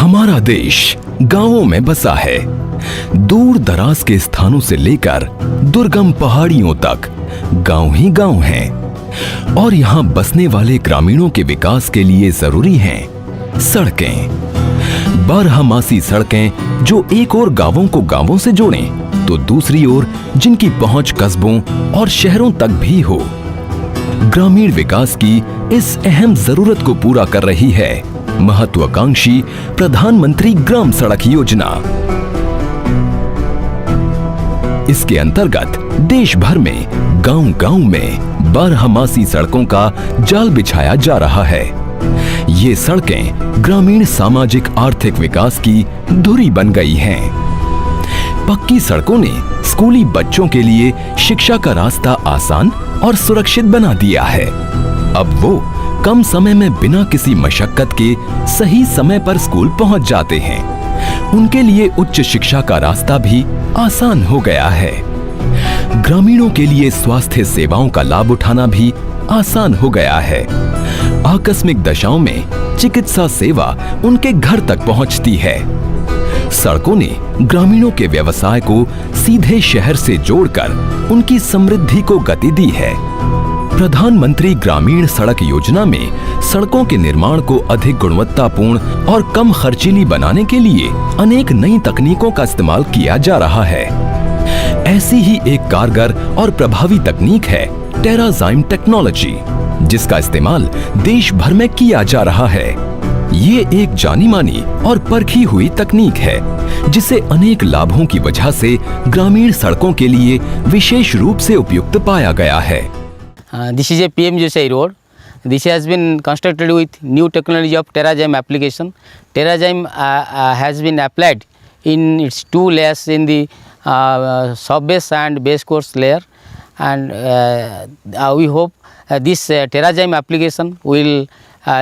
हमारा देश गांवों में बसा है। दूर दराज के स्थानों से लेकर दुर्गम पहाड़ियों तक गांव ही गांव हैं और यहाँ बसने वाले ग्रामीणों के विकास के लिए जरूरी हैं सड़कें। बारहमासी सड़कें जो एक ओर गांवों को गांवों से जोड़ें तो दूसरी ओर जिनकी पहुंच कस्बों और शहरों तक भी हो। ग्रामीण विकास की इस अहम जरूरत को पूरा कर रही है महत्वाकांक्षी प्रधानमंत्री ग्राम सड़क योजना। इसके अंतर्गत देश भर में गांव-गांव में बारहमासी सड़कों का जाल बिछाया जा रहा है। ये सड़कें ग्रामीण सामाजिक आर्थिक विकास की धुरी बन गई हैं। पक्की सड़कों ने स्कूली बच्चों के लिए शिक्षा का रास्ता आसान और सुरक्षित बना दिया है। अब वो कम समय में बिना किसी मशक्कत के सही समय पर स्कूल पहुंच जाते हैं। उनके लिए उच्च शिक्षा का रास्ता भी आसान हो गया है। ग्रामीणों के लिए स्वास्थ्य सेवाओं का लाभ उठाना भी आसान हो गया है। आकस्मिक दशाओं में चिकित्सा सेवा उनके घर तक पहुंचती है। सड़कों ने ग्रामीणों के व्यवसाय को सीधे शहर से जोड़कर उनकी समृद्धि को गति दी है। प्रधानमंत्री ग्रामीण सड़क योजना में सड़कों के निर्माण को अधिक गुणवत्तापूर्ण और कम खर्चीली बनाने के लिए अनेक नई तकनीकों का इस्तेमाल किया जा रहा है। ऐसी ही एक कारगर और प्रभावी तकनीक है टेराज़ाइम टेक्नोलॉजी, जिसका इस्तेमाल देश भर में किया जा रहा है। ये एक जानी मानी और परखी हुई तकनीक है जिसे अनेक लाभों की वजह से ग्रामीण सड़कों के लिए विशेष रूप से उपयुक्त पाया गया है। This is a PM Josai road. This has been constructed with new technology of TerraZyme application. TerraZyme has been applied in its two layers in the subbase and base course layer, and we hope this TerraZyme application will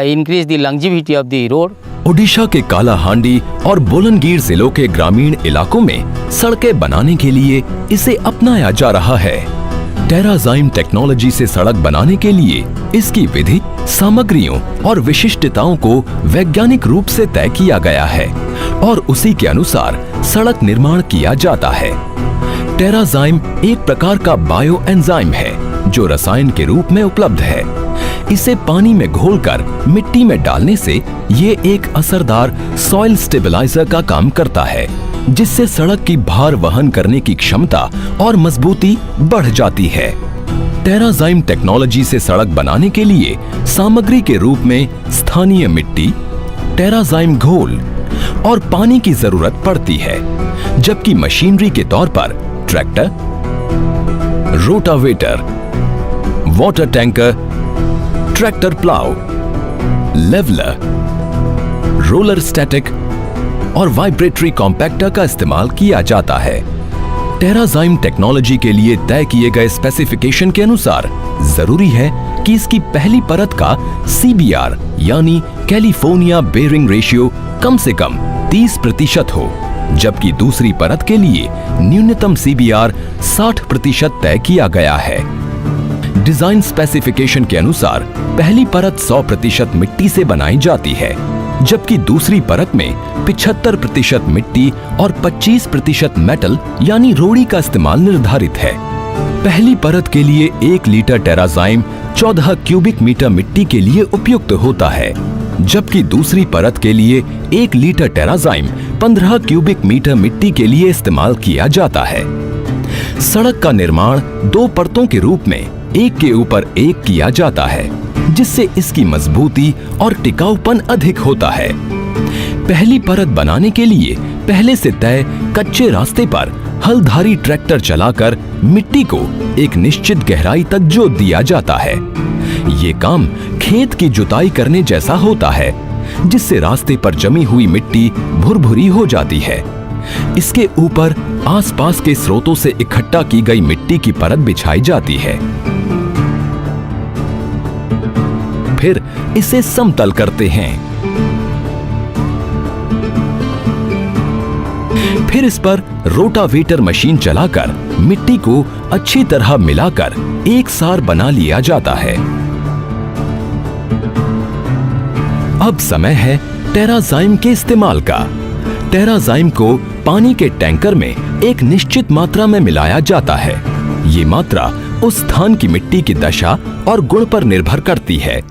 increase the longevity of the road. Odisha के कालाहांडी और बोलनगीर जिलों के ग्रामीण इलाकों में सड़कें बनाने के लिए इसे अपनाया जा रहा है। टेराज़ाइम टेक्नोलॉजी से सड़क बनाने के लिए इसकी विधि, सामग्रियों और विशिष्टताओं को वैज्ञानिक रूप से तय किया गया है और उसी के अनुसार सड़क निर्माण किया जाता है। टेराज़ाइम एक प्रकार का बायो एंजाइम है जो रसायन के रूप में उपलब्ध है। इसे पानी में घोलकर मिट्टी में डालने से ये एक असरदार सॉइल स्टेबलाइजर का काम करता है, जिससे सड़क की भार वहन करने की क्षमता और मजबूती बढ़ जाती है। टेराज़ाइम टेक्नोलॉजी से सड़क बनाने के लिए सामग्री के रूप में स्थानीय मिट्टी, टेराज़ाइम घोल और पानी की जरूरत पड़ती है, जबकि मशीनरी के तौर पर tractor, rotavator, water tanker, tractor plough, leveller, roller static और वाइब्रेटरी कॉम्पैक्टर का इस्तेमाल किया जाता है। टेराज़ाइम टेक्नोलॉजी के लिए तय किए गए स्पेसिफिकेशन के अनुसार जरूरी है कि इसकी पहली परत का CBR यानी कैलिफोर्निया बेयरिंग रेशियो कम से कम 30% हो, जबकि दूसरी परत के लिए न्यूनतम CBR 60% तय किया गया है। डिजाइन स्पेसिफिकेशन के अनुसार पहली परत 100% मिट्टी से बनाई जाती है, जबकि दूसरी परत में 75% मिट्टी और 25% मेटल यानी रोड़ी का इस्तेमाल निर्धारित है। पहली परत के लिए 1 लीटर टेराज़ाइम 14 क्यूबिक मीटर मिट्टी के लिए उपयुक्त होता है, जबकि दूसरी परत के लिए 1 लीटर टेराज़ाइम 15 क्यूबिक मीटर मिट्टी के लिए इस्तेमाल किया जाता है। सड़क का निर्माण 2 परतों के रूप में एक के ऊपर एक किया जाता है, जिससे इसकी मजबूती और टिकाऊपन अधिक होता है। पहली परत बनाने के लिए पहले से तय कच्चे रास्ते पर हलधारी ट्रैक्टर चलाकर मिट्टी को एक निश्चित गहराई तक जोत दिया जाता है। ये काम खेत की जुताई करने जैसा होता है, जिससे रास्ते पर जमी हुई मिट्टी भुरभुरी हो जाती है। इसके ऊपर आसपास के स्रोतों से इकट्ठा की गई मिट्टी की परत बिछाई जाती है। फिर इसे समतल करते हैं। फिर इस पर रोटावेटर मशीन चलाकर मिट्टी को अच्छी तरह मिलाकर एक सार बना लिया जाता है। अब समय है टेराजाइम के इस्तेमाल का। टेराजाइम को पानी के टैंकर में एक निश्चित मात्रा में मिलाया जाता है। ये मात्रा उस स्थान की मिट्टी की दशा और गुण पर निर्भर करती है।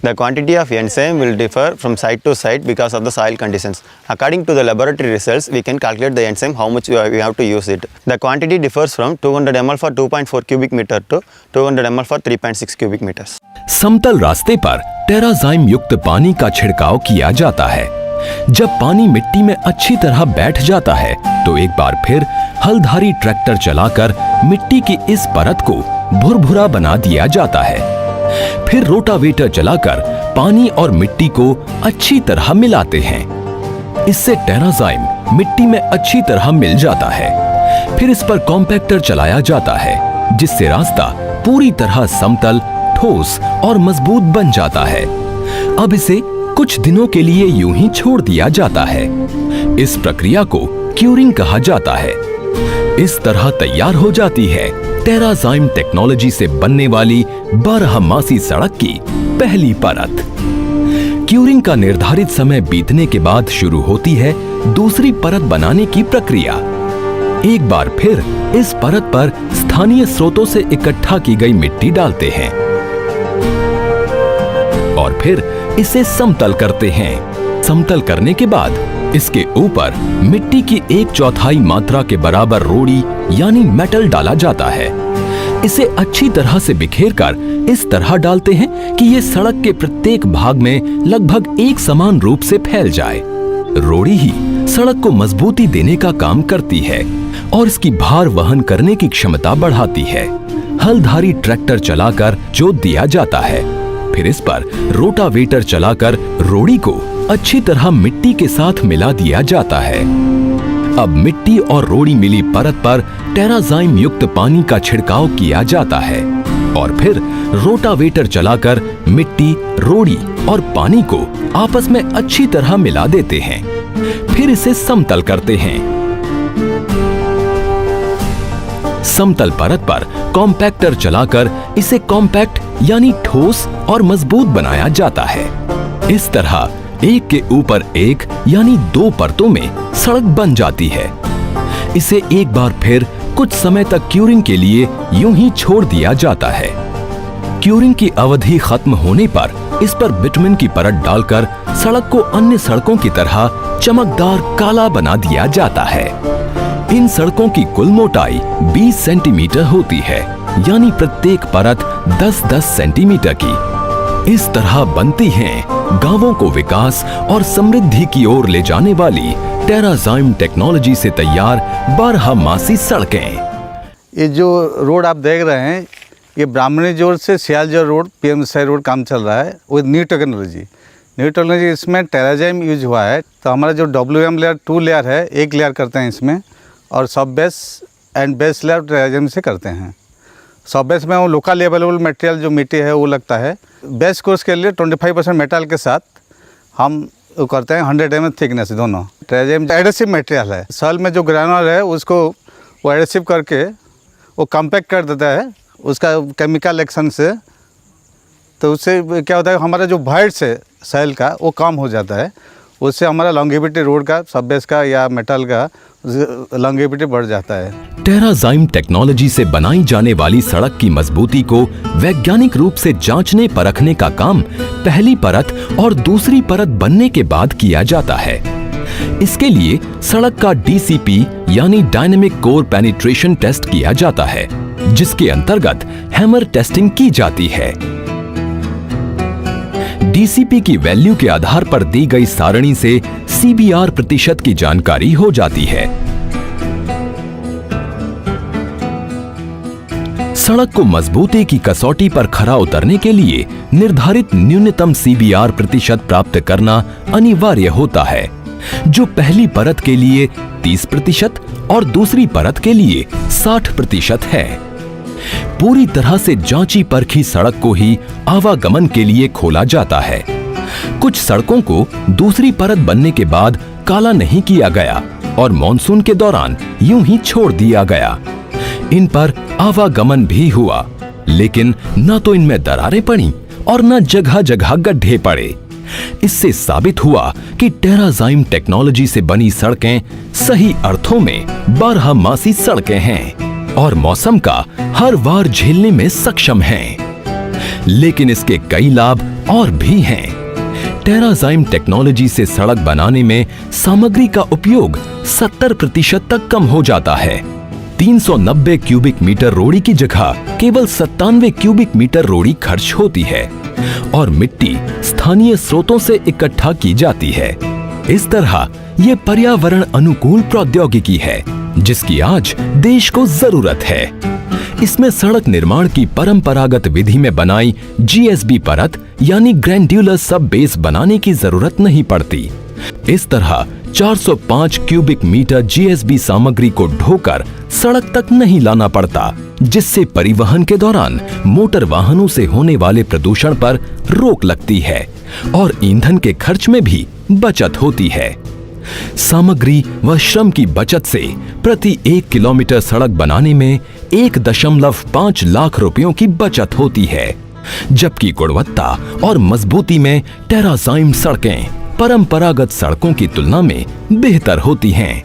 The quantity of enzyme will differ from site to site because of the soil conditions. According to the laboratory results, we can calculate the enzyme how much we have to use it. The quantity differs from 200 ml for 2.4 cubic meter to 200 ml for 3.6 cubic meters. समतल रास्ते पर टेराजाइम युक्त पानी का छिड़काव किया जाता है। जब पानी मिट्टी में अच्छी तरह बैठ जाता है तो एक बार फिर हलधारी ट्रैक्टर चलाकर मिट्टी की इस परत को भुरभुरा बना दिया जाता है। फिर रोटावेटर चलाकर पानी और मिट्टी को अच्छी तरह मिलाते हैं। इससे टेराजाइम मिट्टी में अच्छी तरह मिल जाता है। फिर इस पर कॉम्पैक्टर चलाया जाता है, जिससे रास्ता पूरी तरह समतल, ठोस और मजबूत बन जाता है। अब इसे कुछ दिनों के लिए यूं ही छोड़ दिया जाता है। इस प्रक्रिया को क्यूरिंग कहा जाता है। इस तरह तैयार हो जाती है टेराजाइम टेक्नोलॉजी से बनने वाली बारहमासी सड़क की पहली परत। क्यूरिंग का निर्धारित समय बीतने के बाद शुरू होती है दूसरी परत बनाने की प्रक्रिया। एक बार फिर इस परत पर स्थानीय स्रोतों से इकट्ठा की गई मिट्टी डालते हैं और फिर इसे समतल करते हैं। समतल करने के बाद इसके ऊपर मिट्टी की 1/4 मात्रा के बराबर रोड़ी यानी मेटल डाला जाता है। इसे अच्छी तरह से बिखेरकर इस तरह डालते हैं कि ये सड़क के प्रत्येक भाग में लगभग एक समान रूप से फैल जाए। रोड़ी ही सड़क को मजबूती देने का काम करती है और इसकी भार वहन करने की क्षमता बढ़ाती है। हलधारी ट्रैक्टर चलाकर जोत दिया जाता है। फिर इस पर रोटावेटर चलाकर रोड़ी को अच्छी तरह मिट्टी के साथ मिला दिया जाता है। अब मिट्टी और रोड़ी मिली परत पर टेराजाइम युक्त पानी का छिड़काव किया जाता है और फिर रोटावेटर चलाकर मिट्टी, रोड़ी और पानी को आपस में अच्छी तरह मिला देते हैं। फिर इसे समतल करते हैं। समतल परत पर कॉम्पैक्टर चलाकर इसे कॉम्पैक्ट यानी ठोस और मजबूत बनाया जाता है। इस तरह एक के ऊपर एक यानी 2 परतों में सड़क बन जाती है। इसे एक बार फिर कुछ समय तक क्यूरिंग के लिए यूं ही छोड़ दिया जाता है। क्यूरिंग की अवधि खत्म होने पर इस पर बिटुमिन की परत डालकर सड़क को अन्य सड़कों की तरह चमकदार काला बना दिया जाता है। इन सड़कों की कुल मोटाई 20 सेंटीमीटर होती है, यानी प्रत्येक परत 10-10 सेंटीमीटर की। इस तरह बनती हैं गांवों को विकास और समृद्धि की ओर ले जाने वाली टेराजाइम टेक्नोलॉजी से तैयार बारहमासी सड़कें। ये जो रोड आप देख रहे हैं, ये ब्राह्मणी जोड़ से सियालजोर रोड, पीएम जसई रोड काम चल रहा है विद न्यू टेक्नोलॉजी। इसमें टेराजाइम यूज हुआ है। तो हमारा जो WM लेयर 2 लेयर है, एक लेयर करते हैं इसमें, और सब बेस एंड बेस लेयर टेराजाइम से करते हैं। सब बेस में वो लोकल अवेलेबल मटेरियल जो मिट्टी है वो लगता है। बेस कोर्स के लिए 25% मेटल के साथ हम वो करते हैं 100 mm थिकनेस दोनों। टेराजाइम एडेसिव मटेरियल है। सॉइल में जो ग्रेनुलर है उसको वो एडेसिव करके वो कॉम्पैक्ट कर देता है उसका केमिकल एक्शन से। तो उससे क्या होता है, हमारा जो वाइड्स है सॉइल का वो कम हो जाता है। उससे हमारा लॉन्गेविटी रोड का, सब बेस का या मेटल का लॉन्गेविटी बढ़ जाता है। टेराजाइम टेक्नोलॉजी से बनाई जाने वाली सड़क की मजबूती को वैज्ञानिक रूप से जांचने परखने का काम पहली परत और दूसरी परत बनने के बाद किया जाता है। इसके लिए सड़क का DCP यानी डायनेमिक कोर पेनिट्रेशन टेस्ट किया जाता है, जिसके अंतर्गत हैमर टेस्टिंग की जाती है। DCP की वैल्यू के आधार पर दी गई सारणी से CBR प्रतिशत की जानकारी हो जाती है। सड़क को मजबूती की कसौटी पर खरा उतरने के लिए निर्धारित न्यूनतम CBR प्रतिशत प्राप्त करना अनिवार्य होता है, जो पहली परत के लिए 30% और दूसरी परत के लिए 60% है। पूरी तरह से जांची परखी सड़क को ही आवागमन के लिए खोला जाता है। कुछ सड़कों को दूसरी परत बनने के बाद काला नहीं किया गया और मॉनसून के दौरान यूं ही छोड़ दिया गया। इन पर आवागमन भी हुआ, लेकिन न तो इनमें दरारें पड़ी और न जगह जगह गड्ढे पड़े। इससे साबित हुआ कि टेराजाइम टेक्नोलॉजी से बनी सड़कें सही अर्थों में 12मासी सड़कें हैं और मौसम का हर वार झेलने में सक्षम हैं। लेकिन इसके कई लाभ और भी हैं। टेराजाइम टेक्नोलॉजी से सड़क बनाने में सामग्री का उपयोग 70% तक कम हो जाता है। 390 क्यूबिक मीटर रोड़ी की जगह केवल 97 क्यूबिक मीटर रोड़ी खर्च होती है और मिट्टी स्थानीय स्रोतों से इकट्ठा की जाती है। इस तरह ये पर्यावरण अनुकूल प्रौद्योगिकी है जिसकी आज देश को जरूरत है। इसमें सड़क निर्माण की परंपरागत विधि में बनाई जीएसबी परत यानी ग्रैंड्यूलर सब बेस बनाने की जरूरत नहीं पड़ती। इस तरह 405 क्यूबिक मीटर जीएसबी सामग्री को ढोकर सड़क तक नहीं लाना पड़ता, जिससे परिवहन के दौरान मोटर वाहनों से होने वाले प्रदूषण पर रोक लगती है और ईंधन के खर्च में भी बचत होती है। सामग्री व श्रम की बचत से प्रति 1 किलोमीटर सड़क बनाने में 1.5 लाख रुपयों की बचत होती है, जबकि गुणवत्ता और मजबूती में टेराजाइम सड़कें परंपरागत सड़कों की तुलना में बेहतर होती हैं।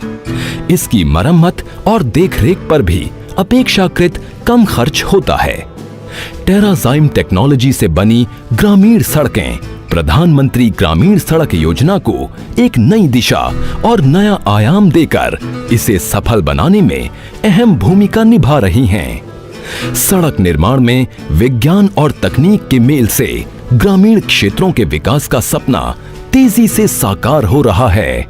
इसकी मरम्मत और देखरेख पर भी अपेक्षाकृत कम खर्च होता है। टेराजाइम टेक्नोलॉजी से बनी ग्रामीण सड़कें प्रधानमंत्री ग्रामीण सड़क योजना को एक नई दिशा और नया आयाम देकर इसे सफल बनाने में अहम भूमिका निभा रही हैं। सड़क निर्माण में विज्ञान और तकनीक के मेल से ग्रामीण क्षेत्रों के विकास का सपना तेजी से साकार हो रहा है।